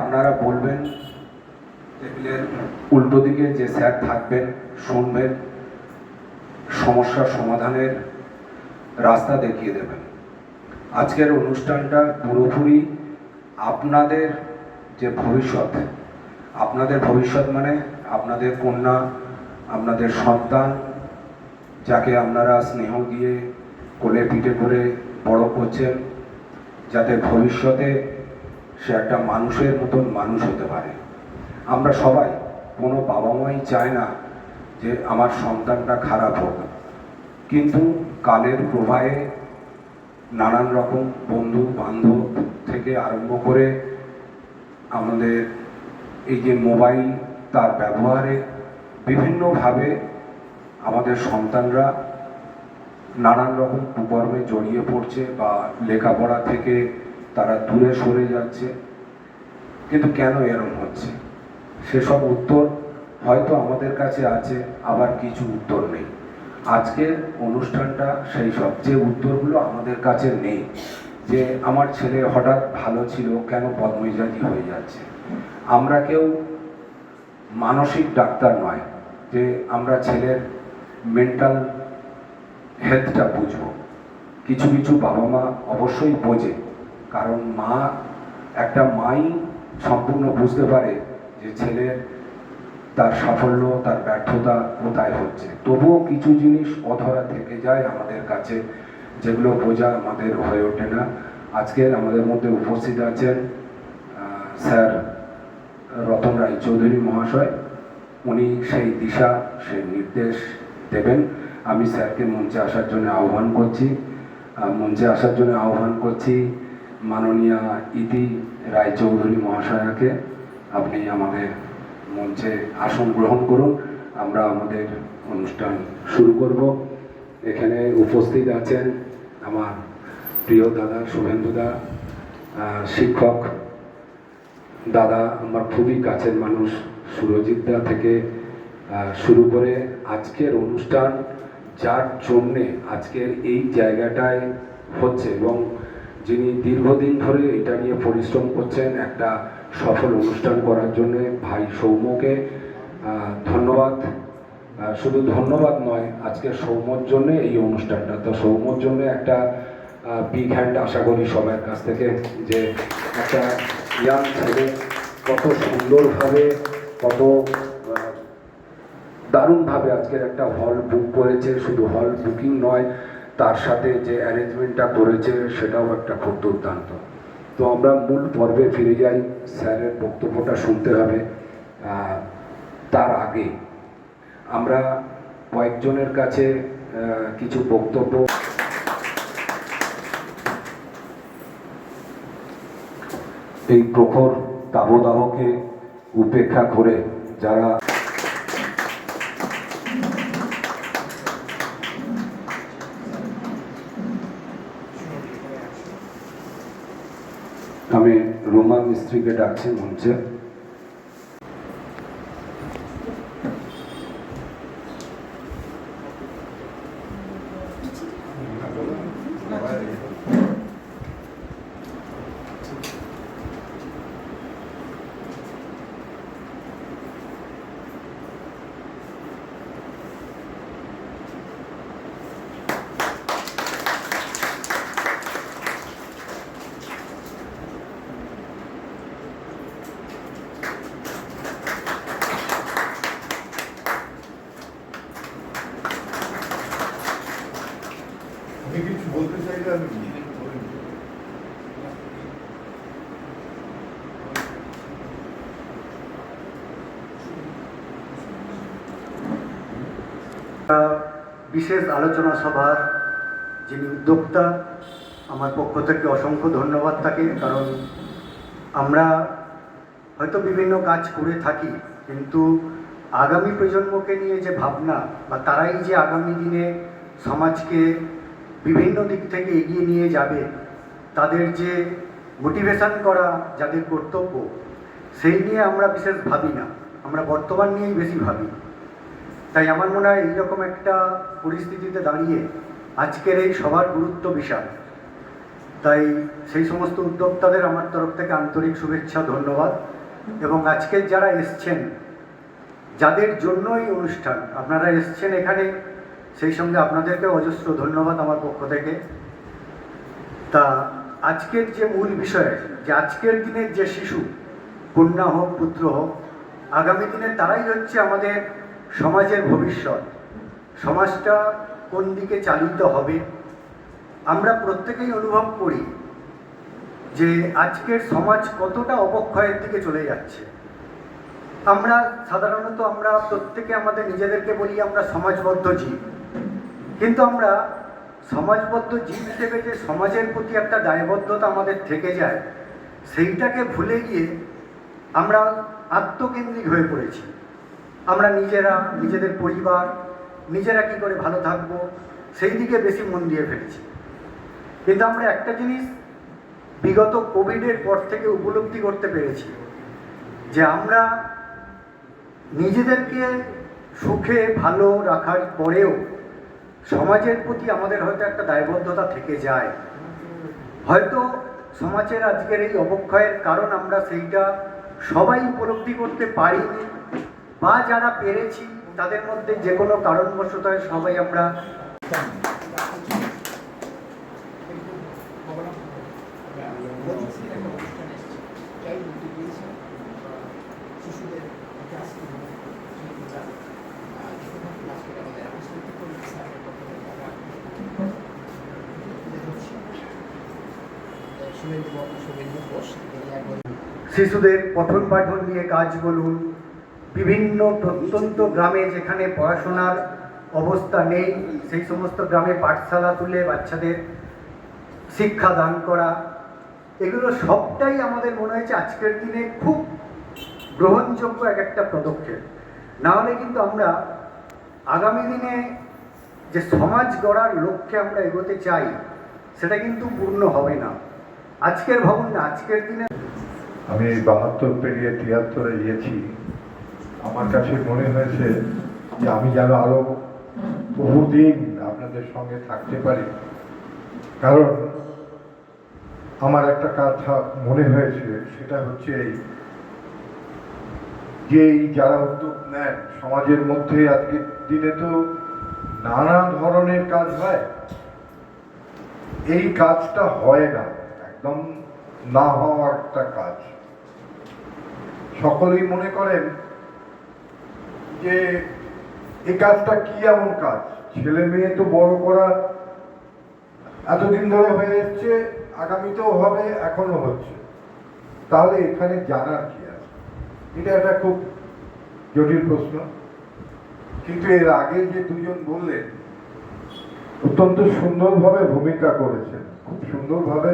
আপনারা বলবেন, টেবিলের উল্টো দিকে যে স্যার থাকবেন শুনবেন, সমস্যার সমাধানের রাস্তা দেখিয়ে দেবেন। আজকের অনুষ্ঠানটা পুরোপুরি আপনাদের যে ভবিষ্যৎ, আপনাদের ভবিষ্যৎ মানে আপনাদের কন্যা, আপনাদের সন্তান, যাকে আপনারা স্নেহ দিয়ে কোলে পিঠে করে বড় করছেন, যাতে ভবিষ্যতে সে একটা মানুষের মতন মানুষ হতে পারে। আমরা সবাই, কোনো বাবা মাই চায় না যে আমার সন্তানটা খারাপ হোক, কিন্তু কালের প্রবাহে নানান রকম বন্ধু বান্ধব থেকে আরম্ভ করে আমাদের এই যে মোবাইল, তার ব্যবহারে বিভিন্নভাবে আমাদের সন্তানরা নানান রকম কুকর্মে জড়িয়ে পড়ছে বা লেখাপড়া থেকে তারা দূরে সরে যাচ্ছে। কিন্তু কেন এরকম হচ্ছে, সেসব উত্তর হয়তো আমাদের কাছে আছে, আবার কিছু উত্তর নেই। আজকের অনুষ্ঠানটা সেই সব, যে উত্তরগুলো আমাদের কাছে নেই, যে আমার ছেলে হঠাৎ ভালো ছিল কেন বদমেজাজি হয়ে যাচ্ছে। আমরা কেউ মানসিক ডাক্তার নয় যে আমরা ছেলের মেন্টাল হেলথটা বুঝবো। কিছু কিছু বাবা মা অবশ্যই বোঝে, কারণ একটা মাই সম্পূর্ণ বুঝতে পারে যে ছেলের তার সাফল্য, তার ব্যর্থতা কোথায় হচ্ছে। তবুও কিছু জিনিস অধরা থেকে যায় আমাদের কাছে, যেগুলো বোঝা আমাদের হয়ে ওঠে না। আজকের আমাদের মধ্যে উপস্থিত আছেন স্যার রতন রায়চৌধুরী মহাশয়। উনি সেই দিশা, সেই নির্দেশ দেবেন। আমি স্যারকে মঞ্চে আসার জন্য আহ্বান করছি মাননীয়া ইতি রায়চৌধুরী মহাশয়াকে। আপনি আমাদের মঞ্চে আসন গ্রহণ করুন, আমরা আমাদের অনুষ্ঠান শুরু করব। এখানে উপস্থিত আছেন আমার প্রিয় দাদা শুভেন্দুদা, শিক্ষক দাদা, আমার খুবই কাছের মানুষ সুরজিৎদা থেকে শুরু করে আজকের অনুষ্ঠান, যার জন্যে আজকের এই জায়গাটায় হচ্ছে এবং যিনি দীর্ঘদিন ধরে এটা নিয়ে পরিশ্রম করছেন একটা সফল অনুষ্ঠান করার জন্যে, ভাই সৌম্যকে ধন্যবাদ। শুধু ধন্যবাদ নয়, আজকে সৌম্যর জন্যে এই অনুষ্ঠানটা, তো সৌম্যর জন্য একটা বিগ হ্যান্ড আশা করি সবার কাছ থেকে, যে একটা ইয়াং ছেলে কত সুন্দরভাবে, কত দারুণভাবে আজকের একটা হল বুক করেছে। শুধু হল বুকিং নয়, তার সাথে যে অ্যারেঞ্জমেন্টটা করেছে সেটাও একটা খুব দুর্দান্ত। তো আমরা মূল পর্বে ফিরে যাই, স্যারের বক্তব্যটা শুনতে হবে। তার আগে আমরা কয়েকজনের কাছে কিছু বক্তব্য। এই প্রখর দাবদাহকে উপেক্ষা করে যারা আমি রুমা মিস্ত্রিকে ডাকছি মঞ্চে। কিছু বলতে চাইলে আমি বিশেষ আলোচনা সভার যিনি উদ্যোক্তা, আমার পক্ষ থেকে অসংখ্য ধন্যবাদ তাকে। কারণ আমরা হয়তো বিভিন্ন কাজ করে থাকি, কিন্তু আগামী প্রজন্মকে নিয়ে যে ভাবনা, বা তারাই যে আগামী দিনে সমাজকে বিভিন্ন দিক থেকে এগিয়ে নিয়ে যাবে, তাদের যে মোটিভেশন করা যাদের কর্তব্য, সেই নিয়ে আমরা বিশেষ ভাবি না, আমরা বর্তমান নিয়েই বেশি ভাবি। তাই আমার মনে হয় এইরকম একটা পরিস্থিতিতে দাঁড়িয়ে আজকের এই সবার গুরুত্ব বিশাল। তাই সেই সমস্ত উদ্যোক্তাদের আমার তরফ থেকে আন্তরিক শুভেচ্ছা, ধন্যবাদ। এবং আজকে যারা এসছেন, যাদের জন্য এই অনুষ্ঠান, আপনারা এসছেন এখানে, সেই সঙ্গে আপনাদেরকে অজস্র ধন্যবাদ আমার পক্ষ থেকে। তা আজকের যে মূল বিষয়, যে আজকের দিনের যে শিশু, কন্যা হোক পুত্র হোক, আগামী দিনে তারাই হচ্ছে আমাদের সমাজের ভবিষ্যৎ। সমাজটা কোন দিকে চালিত হবে, আমরা প্রত্যেকেই অনুভব করি যে আজকের সমাজ কতটা অবক্ষয়ের দিকে চলে যাচ্ছে। আমরা সাধারণত প্রত্যেকে আমাদের নিজেদেরকে বলি আমরা সমাজবদ্ধ জীব, কিন্তু আমরা সমাজবদ্ধ জীব হিসেবে যে সমাজের প্রতি একটা দায়বদ্ধতা আমাদের থেকে যায়, সেইটাকে ভুলে গিয়ে আমরা আত্মকেন্দ্রিক হয়ে পড়েছি। আমরা নিজেরা, নিজেদের পরিবার, নিজেরা কী করে ভালো থাকবো সেই দিকে বেশি মন দিয়ে ফেলেছি। কিন্তু আমরা একটা জিনিস বিগত কোভিডের পর থেকে উপলব্ধি করতে পেরেছি, যে আমরা নিজেদেরকে সুখে ভালো রাখার পরেও সমাজের প্রতি আমাদের হয়তো একটা দায়বদ্ধতা থেকে যায়। হয়তো সমাজের আজকের এই অবক্ষয়ের কারণ আমরা সেইটা সবাই উপলব্ধি করতে পারিনি, বা যারা পেরেছি তাদের মধ্যে যে কোনো কারণবশত সবাই আমরা শিশুদের পঠন পাঠন নিয়ে কাজ বলুন, বিভিন্ন প্রত্যন্ত গ্রামে যেখানে পড়াশোনার অবস্থা নেই সেই সমস্ত গ্রামে পাঠশালা তুলে বাচ্চাদের শিক্ষা দান করা, এগুলো সবটাই আমাদের মনে হয়েছে আজকের দিনে খুব গ্রহণযোগ্য একটা পদক্ষেপ। না হলে কিন্তু আমরা আগামী দিনে যে সমাজ গড়ার লক্ষ্যে আমরা এগোতে চাই সেটা কিন্তু পূর্ণ হবে না। আজকের ভাবুন না, আজকের দিনে আমি 72 পেরিয়ে 73-এ গিয়েছি। আমার কাছে মনে হয়েছে যে আমি যেন আরো বহুদিন আপনাদের সঙ্গে থাকতে পারি, কারণ আমার একটা কথা মনে হয়েছে, সেটা হচ্ছে যে যারা উদ্যোগ নেন সমাজের মধ্যে, আজকের দিনে তো নানা ধরনের কাজ হয়, এই কাজটা হয় না, একদম না হওয়ার একটা কাজ। সকলেই মনে করেন যে এই কাজটা কি এমন কাজ, ছেলে মেয়ে তো বড় করা এতদিন ধরে হয়ে যাচ্ছে, আগামীতেও হবে, এখনো হচ্ছে, তাহলে এখানে জানার কি আছে? এটা একটা খুব জটিল প্রশ্ন। কিন্তু এর আগে যে দুজন বললেন অত্যন্ত সুন্দরভাবে ভূমিকা করেছেন, খুব সুন্দরভাবে